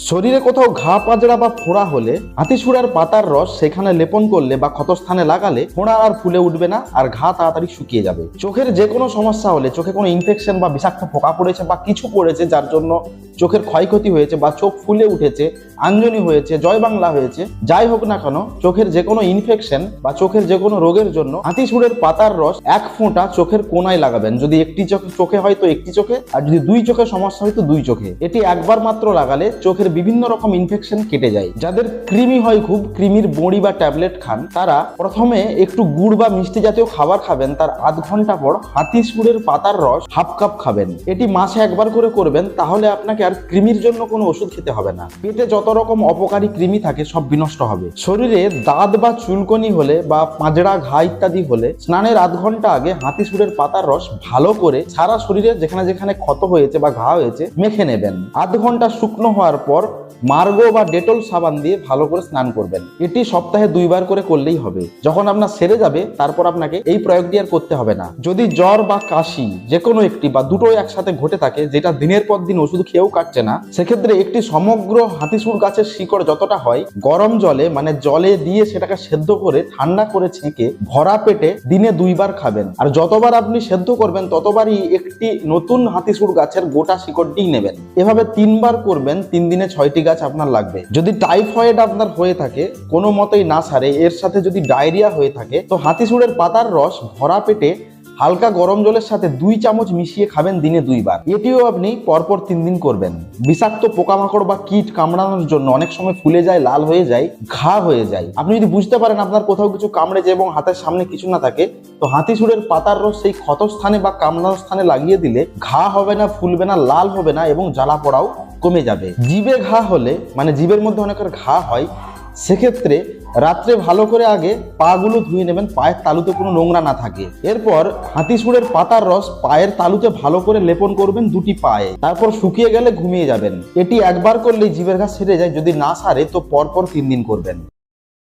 শরীরে কোথাও ঘা পাজড়া বা ফোড়া হলে হাতিসুড়ার পাতার রস সেখানে লেপন করলে বা ক্ষতস্থানে লাগালে ফোড়া আর ফুলে উঠবে না, আর ঘা তাড়াতাড়ি শুকিয়ে যাবে। চোখের যে কোনো সমস্যা হলে, চোখে কোনো ইনফেকশন বা বিষাক্ত পোকা পড়েছে বা কিছু পড়েছে যার জন্য চোখের ক্ষয়ক্ষতি হয়েছে বা চোখ ফুলে উঠেছে, আঞ্জনি হয়েছে, জয় বাংলা হয়েছে, যাই হোক না কেন, চোখের যে কোনো ইনফেকশন বা চোখের যে কোনো রোগের জন্য হাতিসুড়ের পাতার রস 1 ফোঁটা চোখের কোনায় লাগাবেন। যদি একটি চোখে হয় তো একটি চোখে, আর যদি 2 চোখে সমস্যা হয় তো 2 চোখে। এটি একবার মাত্র লাগালে চোখের বিভিন্ন রকম ইনফেকশন কেটে যায়। যাদের কৃমি হয় খুব, কৃমির বড়ি বা ট্যাবলেট খান, তারা প্রথমে একটু গুড় বা মিষ্টি জাতীয় খাবার খাবেন, তার আধ ঘন্টা পর হাতিসুড়ের পাতার রস হাফ কাপ খাবেন। এটি মাসে একবার করে করবেন, তাহলে আপনাকে আর কৃমির জন্য কোনো ওষুধ খেতে হবে না। পেটে যত রকম অপকারী কৃমি থাকে সব বিনষ্ট হবে। শরীরে দাঁত বা চুলকনি হলে বা পাঁজড়া ঘা ইত্যাদি হলে স্নানের আধ ঘন্টা আগে হাতিসুড়ের পাতার রস ভালো করে সারা শরীরে যেখানে যেখানে ক্ষত হয়েছে বা ঘা হয়েছে মেখে নেবেন। আধ ঘন্টা শুকনো হওয়ার পর মার্গো বা ডেটল সাবান দিয়ে ভালো করে স্নান করবেন। এটি সপ্তাহে 2 বার করে করলেই হবে। যখন আপনার সেরে যাবে তারপর আপনাকে এই প্রয়োগটি আর করতে হবে না। যদি জ্বর বা কাশি যে কোনো একটি বা দুটোই একসাথে ঘটে থাকে, যেটা দিনের পর দিন ওষুধ খেয়েও কাটছে না, সেক্ষেত্রে একটি সমগ্র হাতিসুড় গাছের শিকড় যতটা হয় গরম জলে মানে জলে দিয়ে সেটাকে সেদ্ধ করে ঠান্ডা করে ছেঁকে ভরা পেটে দিনে 2 বার খাবেন। আর যতবার আপনি সেদ্ধ করবেন ততবারই একটি নতুন হাতিসুড় গাছের গোটা শিকড়টি নেবেন। এভাবে 3 বার করবেন, 3 দিনে 6টি গাছ আপনার লাগবে। যদি টাইফয়েড আপনার হয়ে থাকে, কোনো মতেই না সারে, এর সাথে যদি ডায়রিয়া হয়ে থাকে, তো হাতিসুড়ের পাতার রস ভরা পেটে হালকা গরম জলের সাথে 2 চামচ মিশিয়ে খাবেন দিনে 2 বার। এটিও আপনি পরপর 3 দিন করবেন। বিষাক্ত পোকামাকড় বা কীট কামড়ানোর জন্য অনেক সময় ফুলে যায়, লাল হয়ে যায়, ঘা হয়ে যায়। আপনি যদি বুঝতে পারেন আপনার কোথাও কিছু কামড়েছে এবং হাতের সামনে কিছু না থাকে, তো হাতিসুড়ের পাতার রস সেই ক্ষত স্থানে বা কামড়ানোর স্থানে লাগিয়ে দিলে ঘা হবে না, ফুলবে না, লাল হবে না এবং জ্বালা পোড়াও কমে যাবে। জিভে ঘা হলে, মানে জিভের মধ্যে অনেকের ঘা হয়, সেক্ষেত্রে রাত্রে ভালো করে আগে পাগুলো ধুয়ে নেবেন, পায়ের তালুতে কোনো নোংরা না থাকে। এরপর হাতিসুড়ের পাতার রস পায়ের তালুতে ভালো করে লেপন করবেন 2টি পায়ে, তারপর শুকিয়ে গেলে ঘুমিয়ে যাবেন। এটি একবার করলেই জিভের ঘা সেরে যায়। যদি না সারে তো পরপর 3 দিন করবেন।